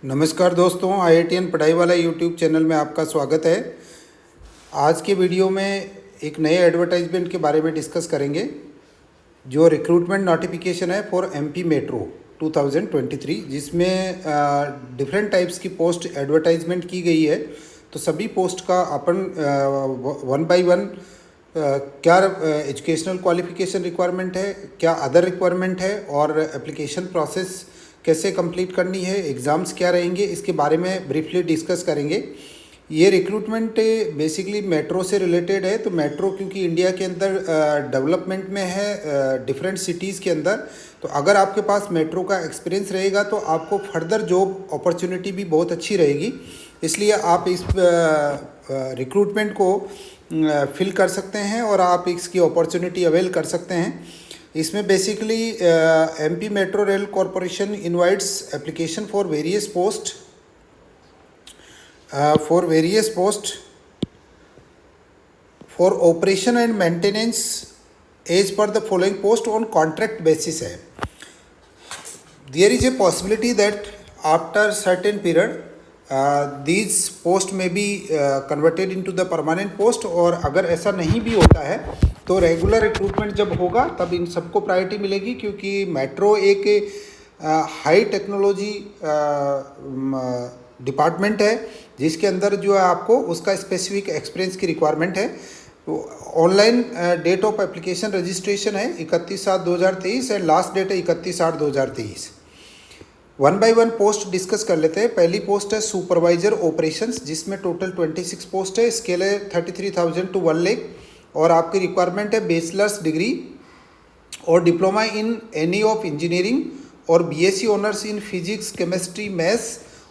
नमस्कार दोस्तों, IITN पढ़ाई वाला यूट्यूब चैनल में आपका स्वागत है। आज के वीडियो में एक नए एडवर्टाइजमेंट के बारे में डिस्कस करेंगे जो रिक्रूटमेंट नोटिफिकेशन है फॉर MP मेट्रो 2023, जिसमें डिफरेंट टाइप्स की पोस्ट एडवर्टाइजमेंट की गई है। तो सभी पोस्ट का अपन वन बाय वन क्या एजुकेशनल क्वालिफिकेशन रिक्वायरमेंट है, क्या अदर रिक्वायरमेंट है और एप्लीकेशन प्रोसेस कैसे कंप्लीट करनी है, एग्ज़ाम्स क्या रहेंगे, इसके बारे में ब्रीफली डिस्कस करेंगे। ये रिक्रूटमेंट बेसिकली मेट्रो से रिलेटेड है। तो मेट्रो क्योंकि इंडिया के अंदर डेवलपमेंट में है डिफरेंट सिटीज़ के अंदर, तो अगर आपके पास मेट्रो का एक्सपीरियंस रहेगा तो आपको फर्दर जॉब अपॉर्चुनिटी भी बहुत अच्छी रहेगी। इसलिए आप इस रिक्रूटमेंट को फिल कर सकते हैं और आप इसकी अपॉर्चुनिटी अवेल कर सकते हैं। इसमें basically MP metro rail corporation invites application for various post for operation and maintenance as per the following post on contract basis है। There is a possibility that after certain period these post may be converted into the permanent post, और अगर ऐसा नहीं भी होता है तो regular recruitment जब होगा तब इन सबको प्रायोरिटी मिलेगी, क्योंकि मेट्रो एक हाई टेक्नोलॉजी डिपार्टमेंट है जिसके अंदर जो है आपको उसका स्पेसिफिक एक्सपीरियंस की रिक्वायरमेंट है। तो online date of application registration है 31/7/2023 एंड लास्ट डेट है 31/8/2023। One by one post discuss कर लेते हैं। पहली पोस्ट है सुपरवाइजर ऑपरेशंस, जिसमें टोटल 26 पोस्ट है। स्केल है 33,000 to 1 लाख और आपकी रिक्वायरमेंट है बैचलर्स डिग्री और diploma in any of engineering और BSc honours in physics chemistry maths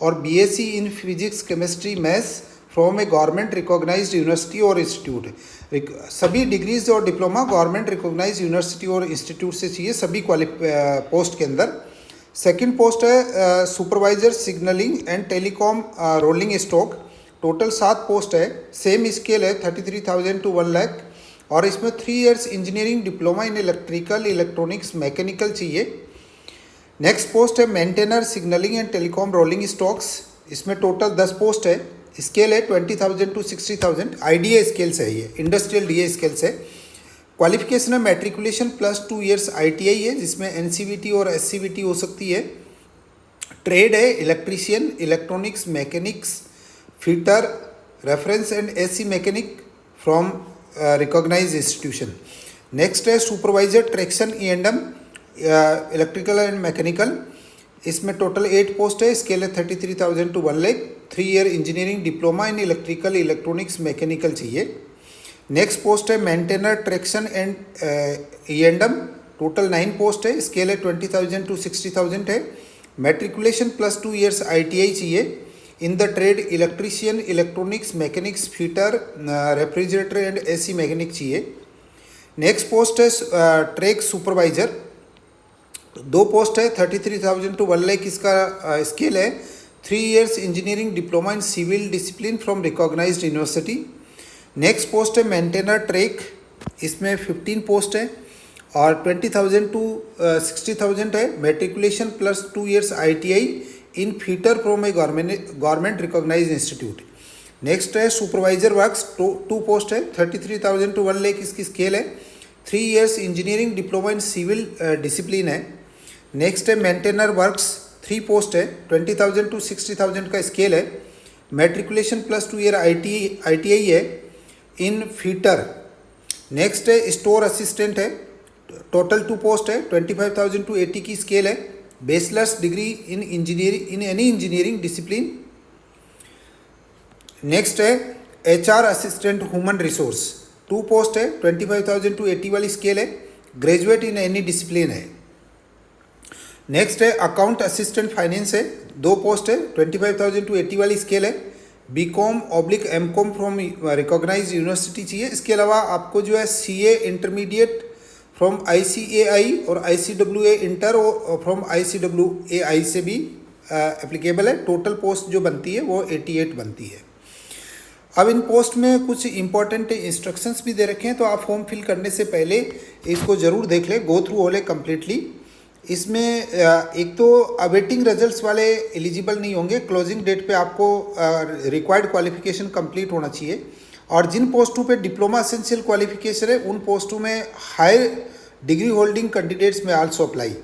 और BSc in physics chemistry maths from a government recognised university और इंस्टीट्यूट। सभी डिग्रीज और डिप्लोमा गवर्नमेंट रिकॉग्नाइज्ड यूनिवर्सिटी और इंस्टीट्यूट से चाहिए सभी पोस्ट के अंदर। सेकंड पोस्ट है supervisor signalling and telecom rolling stock. Total 7 post है। सेम स्केल है 33,000 to 1 लाख और इसमें 3 years engineering diploma in electrical electronics mechanical चाहिए। नेक्स्ट पोस्ट है maintainer signalling and telecom rolling stocks. इसमें टोटल 10 पोस्ट है। स्केल है 20,000 to 60,000। IDA स्केल से है, ये इंडस्ट्रियल DA स्केल से। क्वालिफिकेशन है मैट्रिकुलेशन प्लस 2 इयर्स ITI है, जिसमें NCVT और SCVT हो सकती है। ट्रेड है electrician, electronics, mechanics, fitter, reference and AC mechanic from recognised institution. Next है supervisor traction E&M electrical and mechanical. इसमें टोटल 8 पोस्ट है। स्केल है 33,000 to 1 lakh. 3 year engineering diploma in electrical electronics mechanical चाहिए। Next post है maintainer traction and E&M। Total 9 post है। Scale है 20,000 to 60,000 है। Matriculation plus 2 years ITI चाहिए। In the trade electrician, electronics, mechanics, fitter, refrigerator and AC mechanic चाहिए। Next post है track supervisor. 2 post है। 33,000 to 1 lakh इसका scale है। 3 years engineering diploma in civil discipline from recognised university. Next post है maintainer track. इसमें 15 post है और 20,000 to 60,000 है। Matriculation plus 2 years ITI in fitter from a government recognised institute. Next है supervisor works. 2 post है। 33,000 to 1 lakh इसकी scale है। 3 years engineering diploma in civil discipline है। नेक्स्ट है मेंटेनर वर्क्स। 3 पोस्ट है। 20,000 to 60,000 का स्केल है। मैट्रिकुलेशन प्लस 2 ईयर ITI है इन फिटर। नेक्स्ट है स्टोर असिस्टेंट है। टोटल 2 पोस्ट है। 25,000 to 80 की स्केल है। Bachelors degree in engineering in any engineering discipline. Next है HR assistant human resource. 2 post है। 25,000 to 80 वाली स्केल है। ग्रेजुएट इन एनी डिसिप्लिन है। नेक्स्ट है अकाउंट असिस्टेंट फाइनेंस है। 2 पोस्ट है। 25,000 to 80 वाली स्केल है। BCom/MCom फ्रॉम रिकॉग्नाइज्ड यूनिवर्सिटी चाहिए। इसके अलावा आपको जो है CA इंटरमीडिएट फ्रॉम ICAI और ICWA इंटर और फ्रॉम ICWAI से भी एप्लीकेबल है। टोटल पोस्ट जो बनती है वो 88 बनती है। अब इन पोस्ट में कुछ इंपॉर्टेंट इंस्ट्रक्शंस भी दे रखे हैं, तो आप फॉर्म फिल करने से पहले इसको ज़रूर देख लें, गो थ्रू हो लें कम्प्लीटली। इसमें एक तो अवेटिंग रिजल्ट्स वाले एलिजिबल नहीं होंगे, क्लोजिंग डेट पे आपको रिक्वायर्ड क्वालिफिकेशन कंप्लीट होना चाहिए। और जिन पोस्टों पे डिप्लोमा एसेंशियल क्वालिफिकेशन है उन पोस्टों में हायर डिग्री होल्डिंग कैंडिडेट्स में आल्सो अप्लाई।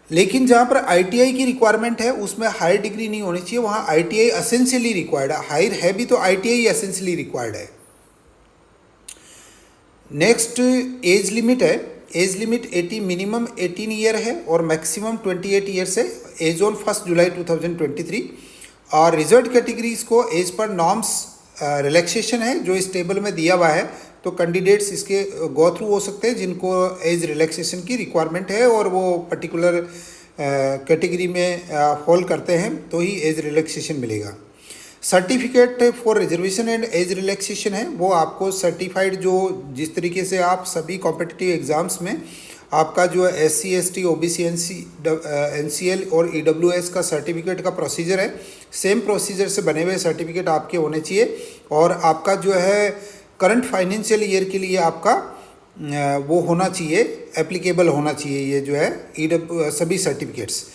लेकिन जहाँ पर आईटीआई की रिक्वायरमेंट है उसमें हायर डिग्री नहीं होनी चाहिए, वहाँ आईटीआई एसेंशियली रिक्वायर्ड है। हायर है भी तो आईटीआई एसेंशियली रिक्वायर्ड है। नेक्स्ट एज लिमिट है, एज लिमिट 80 मिनिमम 18 ईयर है और मैक्सिमम 28 ईयर्स है, एज ऑन 1 जुलाई 2023। और रिजर्व कैटेगरीज को एज पर नॉर्म्स रिलैक्सेशन है जो इस टेबल में दिया हुआ है, तो कैंडिडेट्स इसके गो थ्रू हो सकते हैं जिनको एज रिलैक्सेशन की रिक्वायरमेंट है और वो पर्टिकुलर कैटेगरी में फॉल करते हैं तो ही एज रिलैक्सेशन मिलेगा। Certificate for reservation and age relaxation है, वो आपको सर्टिफाइड जो जिस तरीके से आप सभी कॉम्पिटिटिव एग्जाम्स में आपका जो SC ST OBC NCL और EWS का सर्टिफिकेट का प्रोसीजर है, सेम प्रोसीजर से बने हुए सर्टिफिकेट आपके होने चाहिए। और आपका जो है करंट फाइनेंशियल ईयर के लिए आपका वो होना चाहिए, एप्लीकेबल होना चाहिए ये जो है सभी सर्टिफिकेट्स।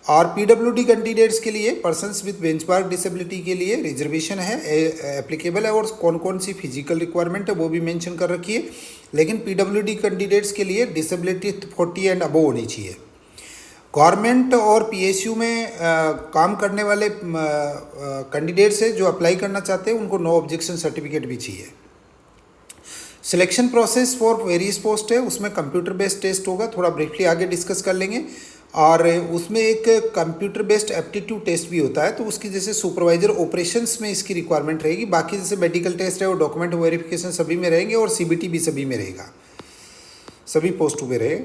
और PWD कैंडिडेट्स के लिए पर्सन्स विद बेंचमार्क डिसेबिलिटी के लिए रिजर्वेशन है, एप्लीकेबल है। और कौन कौन सी फिजिकल रिक्वायरमेंट है वो भी मेंशन कर रखी है। लेकिन PWD कैंडिडेट्स के लिए डिसेबिलिटी 40 एंड अबव होनी चाहिए। गवर्नमेंट और PSU में काम करने वाले कैंडिडेट्स है जो अप्लाई करना चाहते हैं उनको नो ऑब्जेक्शन सर्टिफिकेट भी चाहिए। Selection process for various post है, उसमें कंप्यूटर बेस्ड टेस्ट होगा, थोड़ा ब्रीफली आगे डिस्कस कर लेंगे। और उसमें एक कंप्यूटर बेस्ड एप्टीट्यूड टेस्ट भी होता है, तो उसकी जैसे सुपरवाइजर ऑपरेशंस में इसकी रिक्वायरमेंट रहेगी। बाकी जैसे मेडिकल टेस्ट है और डॉक्यूमेंट वेरिफिकेशन सभी में रहेंगे और CBT भी सभी में रहेगा, सभी पोस्टों पे रहे।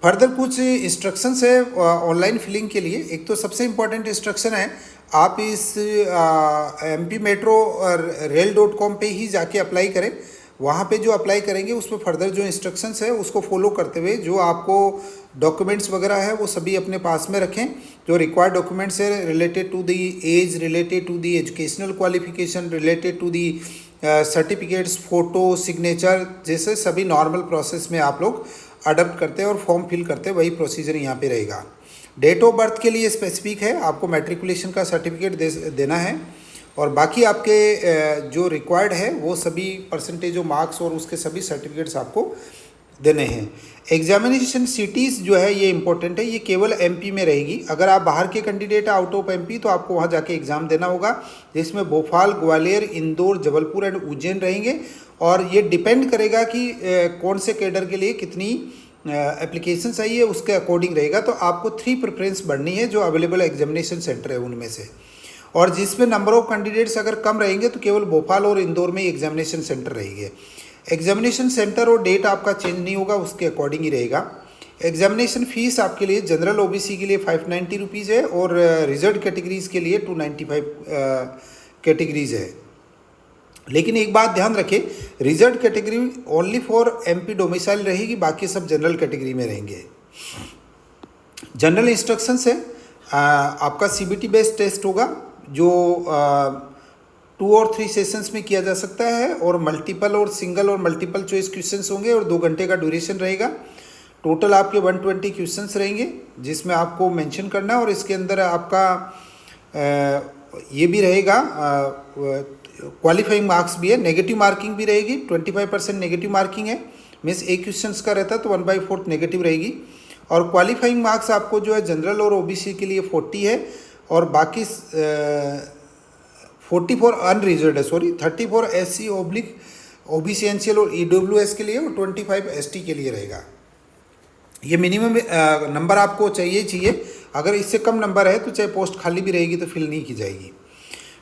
फर्दर कुछ इंस्ट्रक्शंस है ऑनलाइन फिलिंग के लिए। एक तो सबसे इम्पॉर्टेंट इंस्ट्रक्शन है, आप इस mp-metro-rail.com पे ही जाके अप्लाई करें। वहाँ पे जो अप्लाई करेंगे उसमें फर्दर जो इंस्ट्रक्शंस है उसको फॉलो करते हुए जो आपको डॉक्यूमेंट्स वगैरह है वो सभी अपने पास में रखें। जो रिक्वायर्ड डॉक्यूमेंट्स है related to the age, related to the educational qualification, related to the certificates, photo, signature, जैसे सभी नॉर्मल प्रोसेस में आप लोग अडप्ट करते हैं और फॉर्म फिल करते हैं, वही प्रोसीजर यहाँ पे रहेगा। डेट ऑफ बर्थ के लिए स्पेसिफिक है, आपको मैट्रिकुलेशन का सर्टिफिकेट देना है। और बाकी आपके जो रिक्वायर्ड है वो सभी परसेंटेज ऑफ मार्क्स और उसके सभी सर्टिफिकेट्स आपको देने हैं। एग्जामिनेशन सिटीज़ जो है ये इंपॉर्टेंट है, ये केवल MP में रहेगी। अगर आप बाहर के कैंडिडेट आउट ऑफ MP तो आपको वहाँ जाके एग्ज़ाम देना होगा, जिसमें भोपाल, ग्वालियर, इंदौर, जबलपुर एंड उज्जैन रहेंगे। और ये डिपेंड करेगा कि कौन से कैडर के लिए कितनी एप्लीकेशन आई है, उसके अकॉर्डिंग रहेगा। तो आपको 3 प्रेफरेंस बढ़नी है जो अवेलेबल एग्जामिनेशन सेंटर है उनमें से। और जिसमें नंबर ऑफ कैंडिडेट्स अगर कम रहेंगे तो केवल भोपाल और इंदौर में एग्जामिनेशन सेंटर रहेंगे। एग्जामिनेशन सेंटर और डेट आपका चेंज नहीं होगा, उसके अकॉर्डिंग ही रहेगा। एग्जामिनेशन फीस आपके लिए जनरल OBC के लिए 590 रुपीज़ है और रिजर्व कैटेगरीज़ के लिए 295 कैटेगरीज़ है। लेकिन एक बात ध्यान रखें, reserve category only for MP domicile रहेगी, बाकी सब जनरल कैटेगरी में रहेंगे। जनरल इंस्ट्रक्शंस है, आपका CBT बेस्ड टेस्ट होगा जो 2 और 3 सेशंस में किया जा सकता है और मल्टीपल और सिंगल और मल्टीपल चॉइस क्वेश्चंस होंगे और 2 घंटे का ड्यूरेशन रहेगा। टोटल आपके 120 क्वेश्चंस रहेंगे जिसमें आपको मेंशन करना है। और इसके अंदर आपका ये भी रहेगा, क्वालिफाइंग मार्क्स भी है, नेगेटिव मार्किंग भी रहेगी। 25% नेगेटिव मार्किंग है, मीन्स एक क्वेश्चंस का रहता है तो 1/4 नेगेटिव रहेगी। और क्वालिफाइंग मार्क्स आपको जो है जनरल और OBC के लिए 40 है और बाकी 44 अनरिजर्व्ड है, 34 SC/OBC NCL और EWS के लिए और 25 ST के लिए रहेगा। ये मिनिमम नंबर आपको चाहिए। अगर इससे कम नंबर है तो चाहे पोस्ट खाली भी रहेगी तो फिल नहीं की जाएगी।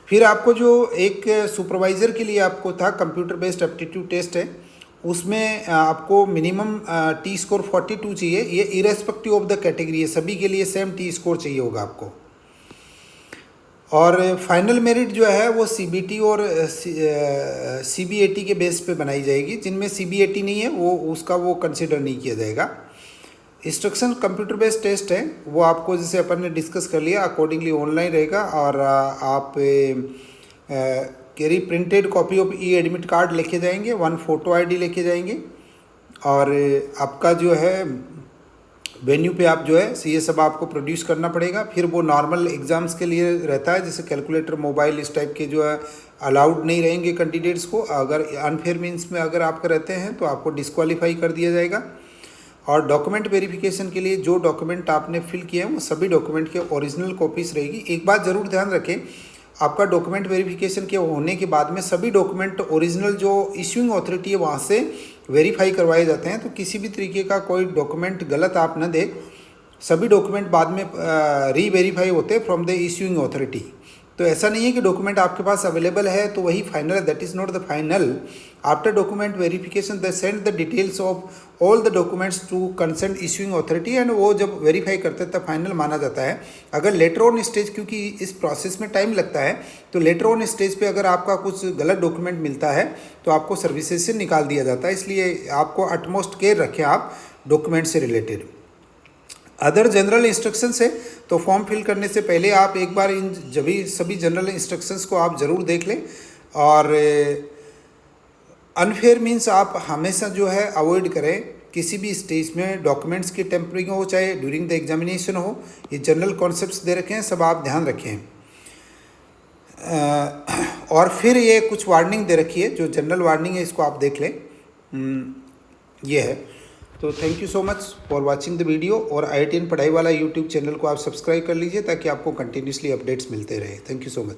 फिर आपको जो एक सुपरवाइज़र के लिए आपको था कंप्यूटर बेस्ड एप्टीट्यूड टेस्ट है, उसमें आपको मिनिमम T स्कोर 42 चाहिए। ये इरेस्पेक्टिव ऑफ द कैटेगरी है, सभी के लिए सेम T स्कोर चाहिए होगा आपको। और फाइनल मेरिट जो है वो CBT और CBAT के बेस पे बनाई जाएगी। जिनमें CBAT नहीं है वो कंसिडर नहीं किया जाएगा। इंस्ट्रक्शन कंप्यूटर बेस्ड टेस्ट है, वो आपको जैसे अपन ने डिस्कस कर लिया अकॉर्डिंगली ऑनलाइन रहेगा। और आप carry printed copy of admit card लेके जाएंगे, 1 फोटो ID लेके जाएंगे। और आपका जो है वेन्यू पे आप जो है ये सब आपको प्रोड्यूस करना पड़ेगा। फिर वो नॉर्मल एग्ज़ाम्स के लिए रहता है, जैसे कैलकुलेटर, मोबाइल, इस टाइप के जो है अलाउड नहीं रहेंगे कैंडिडेट्स को। अगर अनफेयर मीन्स में अगर आपके रहते हैं तो आपको डिस्क्वालीफाई कर दिया जाएगा। और डॉक्यूमेंट वेरिफिकेशन के लिए जो डॉक्यूमेंट आपने फिल किए हैं वो सभी डॉक्यूमेंट के ओरिजिनल कॉपीज़ रहेगी। एक बात ज़रूर ध्यान रखें, आपका डॉक्यूमेंट वेरिफिकेशन के होने के बाद में सभी डॉक्यूमेंट ओरिजिनल जो इश्यूइंग अथॉरिटी है वहाँ से वेरीफाई करवाए जाते हैं। तो किसी भी तरीके का कोई डॉक्यूमेंट गलत आप न दें। सभी डॉक्यूमेंट बाद में री वेरीफाई होते हैं फ्रॉम द इश्यूइंग अथॉरिटी। तो ऐसा नहीं है कि डॉक्यूमेंट आपके पास अवेलेबल है तो वही फाइनल है, that is not the final. After document verification they send the details of all the documents to concern issuing authority and वो जब वेरीफाई करते हैं तब फाइनल माना जाता है। अगर लेटर ऑन स्टेज, क्योंकि इस प्रोसेस में टाइम लगता है, तो लेटर ऑन स्टेज पे अगर आपका कुछ गलत डॉक्यूमेंट मिलता है तो आपको सर्विसेज से निकाल दिया जाता है। इसलिए आपको अटमोस्ट केयर रखें आप डॉक्यूमेंट से रिलेटेड। अदर जनरल इंस्ट्रक्शंस है तो फॉर्म फिल करने से पहले आप एक बार इन सभी जनरल इंस्ट्रक्शंस को आप ज़रूर देख लें। और अनफेयर मीन्स आप हमेशा जो है अवॉइड करें किसी भी स्टेज में। डॉक्यूमेंट्स की टेम्परिंग हो चाहे ड्यूरिंग द एग्जामिनेशन हो, ये जनरल कॉन्सेप्ट्स दे रखे हैं, सब आप ध्यान रखें। और फिर ये कुछ वार्निंग दे रखी है, जो जनरल वार्निंग है इसको आप देख लें। ये है। तो thank you so much for watching the video. और IITN पढ़ाई वाला यूट्यूब चैनल को आप सब्सक्राइब कर लीजिए ताकि आपको कंटिन्यूसली अपडेट्स मिलते रहे। Thank you so much.